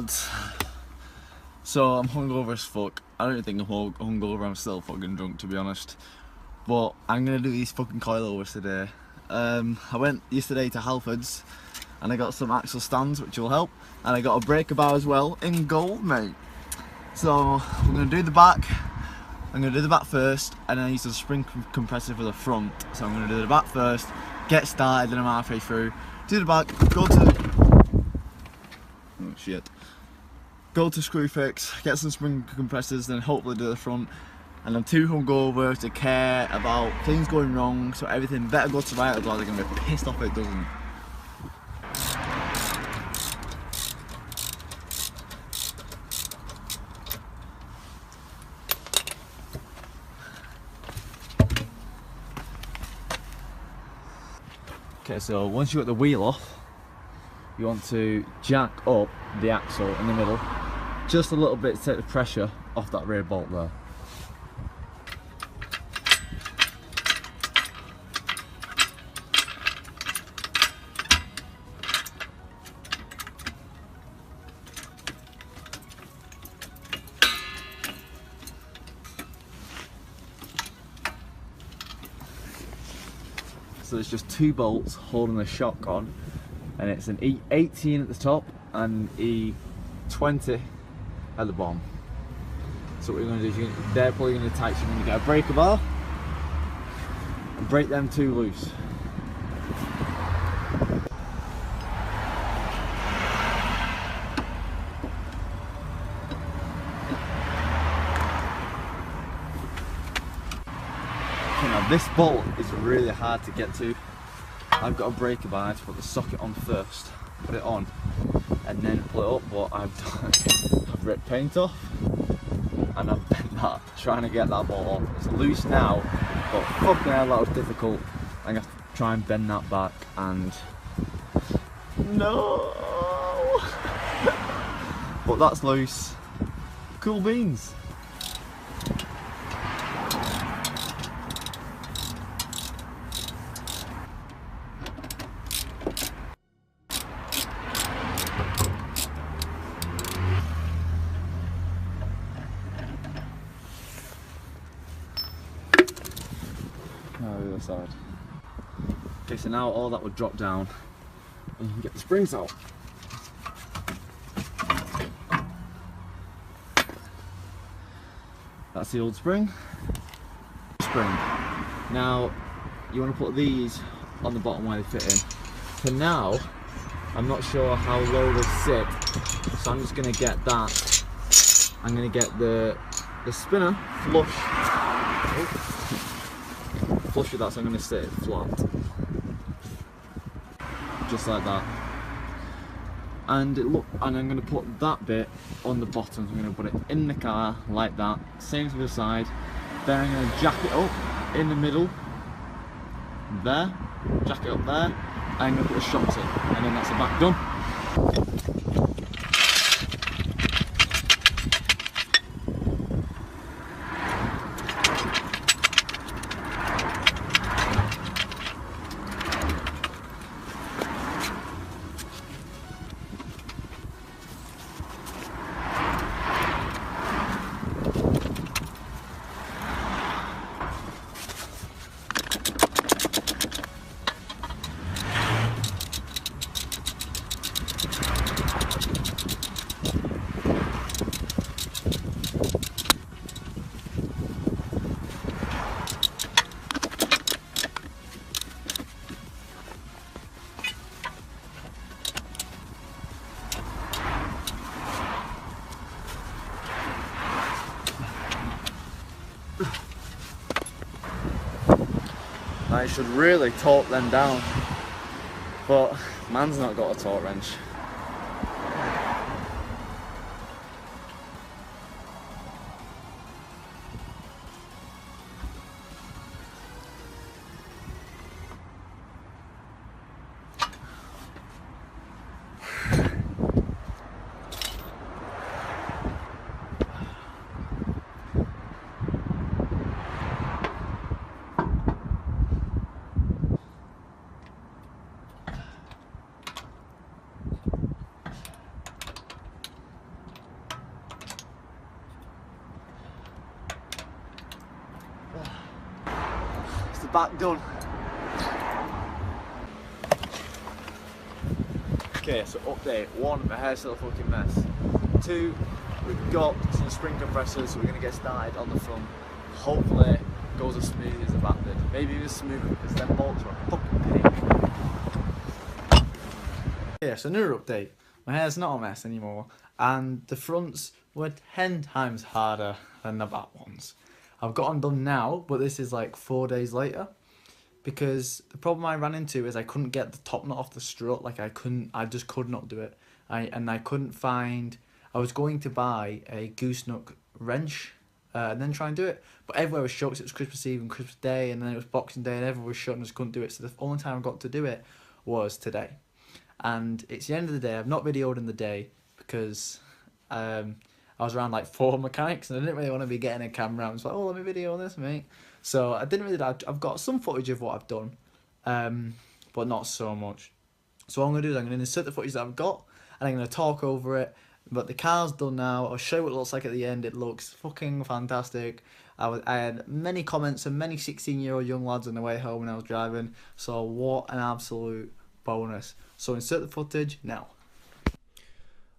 lads. So I'm hungover as fuck. I don't even think I'm hungover, I'm still fucking drunk to be honest. But I'm gonna do these fucking coilovers today. I went yesterday to Halfords and I got some axle stands which will help. And I got a breaker bar as well in gold, mate. So we're gonna do the back. I'm gonna do the back first and then I use the spring compressor for the front. So I'm gonna do the back first, get started, then I'm halfway through. Do the back, go to... Oh shit. Go to Screwfix, get some spring compressors, then hopefully do the front. And I'm too hungover to care about things going wrong, so everything better go to right, otherwise I'm gonna be pissed off if it doesn't. Okay, so once you got the wheel off, you want to jack up the axle in the middle just a little bit to take the pressure off that rear bolt there. So there's just two bolts holding the shock on, and it's an E18 at the top and E20 at the bottom. So what you're going to do is they're probably going to tighten. You're going to get a breaker bar and break them two loose. Now this bolt is really hard to get to. I've got a breaker bar to put the socket on first, put it on, and then pull it up. But I've ripped paint off and I've bent that, trying to get that bolt off. It's loose now, but fucking hell, that was difficult. I'm gonna have to try and bend that back, and no. But that's loose. Cool beans. The other side. Okay, so now all that would drop down and you can get the springs out. That's the old spring. Now you want to put these on the bottom where they fit in. For now, I'm not sure how low they sit, so I'm just going to get that. I'm going to get the spinner flush. Flush with that, so I'm going to sit it flat, just like that. And I'm going to put that bit on the bottom. So I'm going to put it in the car like that, same to the side. Then I'm going to jack it up in the middle, there, jack it up there, and I'm going to put the shocks in, and then that's the back done. I should really torque them down, but man's not got a torque wrench. back done. Okay, so update. 1, my hair's still a fucking mess. 2, we've got some spring compressors, so we're going to get started on the front. Hopefully, it goes as smooth as the back did. Maybe even smoother, because them bolts are a fucking pain. Yeah, so another update. My hair's not a mess anymore, and the fronts were 10 times harder than the back ones. I've got them done now, but this is like 4 days later. Because the problem I ran into is I couldn't get the top knot off the strut. Like I just could not do it. I couldn't find. I was going to buy a gooseneck wrench, and then try and do it, but everywhere was shut. Cause it was Christmas Eve and Christmas Day, and then it was Boxing Day, and everywhere was shut, and I just couldn't do it. So the only time I got to do it was today, and it's the end of the day. I've not videoed in the day because I was around like 4 mechanics, and I didn't really want to be getting a camera out. I was like, oh, let me video this, mate. So I didn't really. I've got some footage of what I've done, but not so much. So what I'm gonna do is I'm gonna insert the footage that I've got, and I'm gonna talk over it. But the car's done now. I'll show you what it looks like at the end. It looks fucking fantastic. I had many comments and many 16-year-old young lads on the way home when I was driving. So what an absolute bonus. So insert the footage now.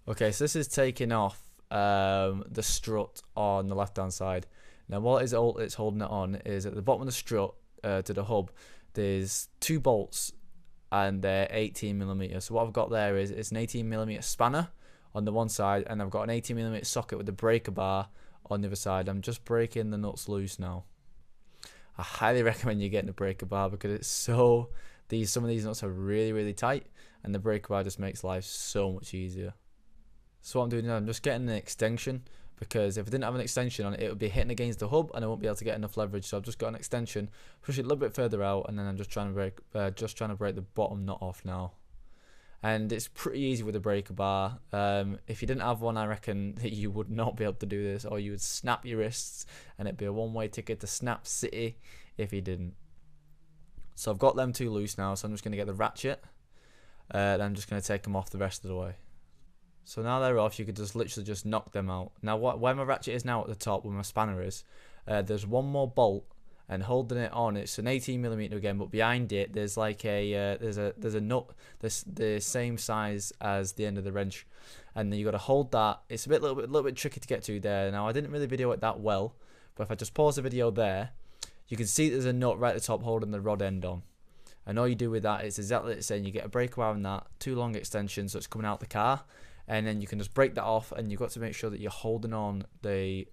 Okay, so this is taking off the strut on the left-hand side. Now what it's holding it on is at the bottom of the strut to the hub, there's 2 bolts and they're 18mm. So what I've got there is it's an 18mm spanner on the one side, and I've got an 18mm socket with the breaker bar on the other side. I'm just breaking the nuts loose now. I highly recommend you getting the breaker bar because it's some of these nuts are really tight, and the breaker bar just makes life so much easier. So what I'm doing now, I'm just getting an extension, because if I didn't have an extension on it, it would be hitting against the hub and I won't be able to get enough leverage. So I've just got an extension, push it a little bit further out, and then I'm just trying to break the bottom nut off now. And it's pretty easy with a breaker bar. If you didn't have one, I reckon that you would not be able to do this, or you would snap your wrists, and it'd be a one-way ticket to Snap City if you didn't. So I've got them 2 loose now, so I'm just going to get the ratchet, and I'm just going to take them off the rest of the way. So now they're off, you could just literally just knock them out. Now where my ratchet is now at the top, where my spanner is, there's one more bolt, and holding it on, it's an 18mm again, but behind it there's like a there's a nut that's the same size as the end of the wrench, and then you got to hold that. It's a little bit tricky to get to there. Now I didn't really video it that well, but if I just pause the video there, you can see there's a nut right at the top holding the rod end on. And all you do with that is exactly the same. You get a breaker bar on that, 2 long extensions, so it's coming out the car, and then you can just break that off, and you've got to make sure that you're holding on the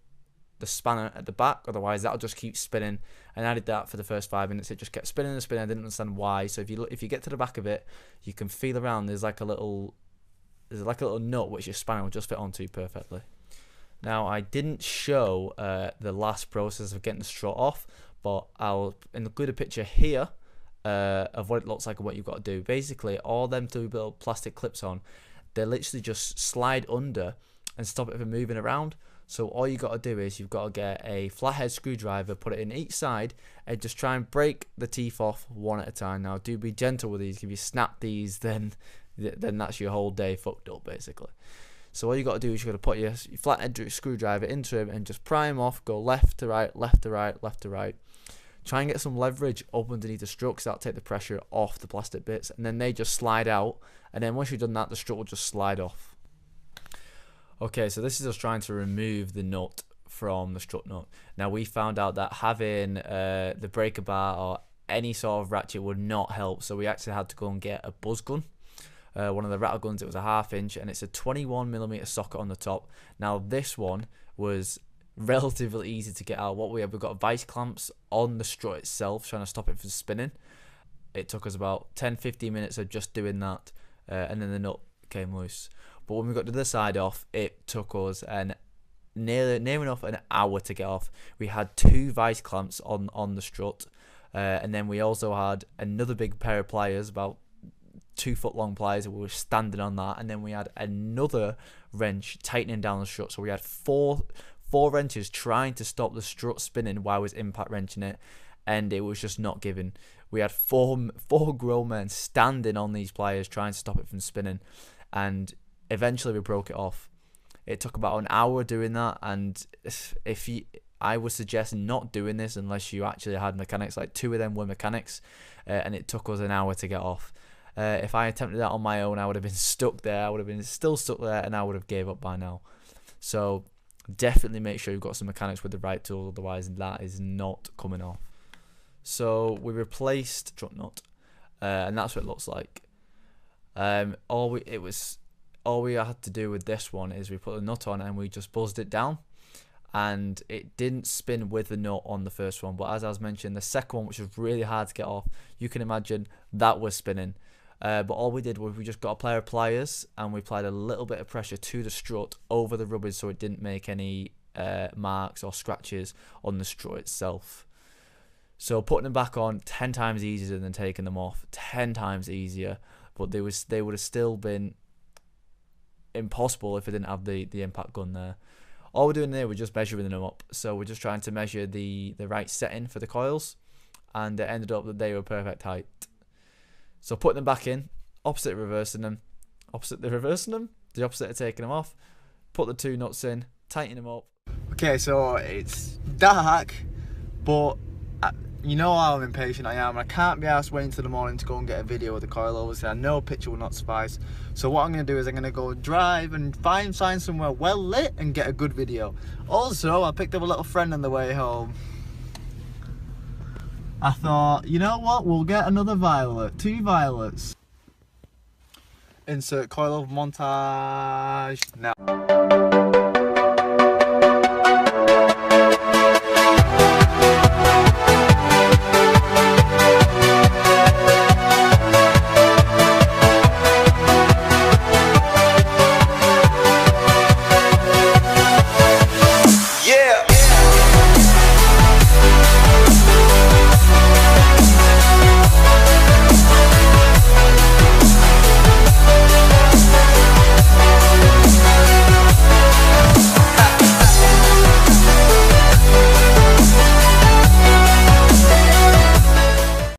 spanner at the back, otherwise that'll just keep spinning. And I did that for the first 5 minutes. It just kept spinning and spinning. I didn't understand why. So if you get to the back of it, you can feel around. There's like a little nut which your spanner will just fit onto perfectly. Now I didn't show the last process of getting the strut off, but I'll include a picture here of what it looks like and what you've got to do. Basically, all them 2 little plastic clips on, they literally just slide under and stop it from moving around. So all you got to do is you've got to get a flathead screwdriver, put it in each side, and just try and break the teeth off one at a time. Now do be gentle with these. If you snap these, then that's your whole day fucked up basically. So all you got to do is you got to put your flathead screwdriver into him and just pry him off. Go left to right, left to right, left to right. Try and get some leverage up underneath the strut, because that'll take the pressure off the plastic bits, and then they just slide out. And then once you've done that, the strut will just slide off. Okay, so this is us trying to remove the nut from the strut nut. Now we found out that having the breaker bar or any sort of ratchet would not help, so we actually had to go and get a buzz gun. One of the rattle guns, it was a 1/2 inch, and it's a 21mm socket on the top. Now this one was relatively easy to get out. What we've got vice clamps on the strut itself, trying to stop it from spinning. It took us about 10-15 minutes of just doing that, and then the nut came loose. But when we got to the side off, it took us near enough an hour to get off. We had 2 vice clamps on the strut, and then we also had another big pair of pliers, about 2 foot long pliers, and we were standing on that. And then we had another wrench tightening down the strut. So we had four wrenches trying to stop the strut spinning while I was impact wrenching it, and it was just not giving. We had four grown men standing on these pliers trying to stop it from spinning, and eventually we broke it off. It took about an hour doing that, and I would suggest not doing this unless you actually had mechanics. Like 2 of them were mechanics, and it took us an hour to get off. If I attempted that on my own, I would have been stuck there. I would have been still stuck there, and I would have gave up by now. So definitely make sure you've got some mechanics with the right tools, otherwise that is not coming off. So we replaced truck nut, and that's what it looks like. All we had to do with this one is we put the nut on and we just buzzed it down, and it didn't spin with the nut on the first one. But as I was mentioning, the second one, which was really hard to get off, you can imagine that was spinning. But all we did was we just got a pair of pliers and we applied a little bit of pressure to the strut over the rubber so it didn't make any marks or scratches on the strut itself. So putting them back on, 10 times easier than taking them off, 10 times easier. But they would have still been impossible if it didn't have the impact gun there. All we're doing there, we're just measuring them up. So we're just trying to measure the right setting for the coils, and it ended up that they were perfect height. So putting them back in, opposite reversing them, the opposite of taking them off, put the 2 nuts in, tighten them up. Okay, so it's dark, but you know how impatient I am. I can't be asked waiting till the morning to go and get a video of the coilovers. I know a picture will not suffice. So what I'm going to do is I'm going to go drive and find somewhere well lit and get a good video. Also, I picked up a little friend on the way home. I thought, you know what, we'll get another violet, 2 violets. Insert coilover montage now.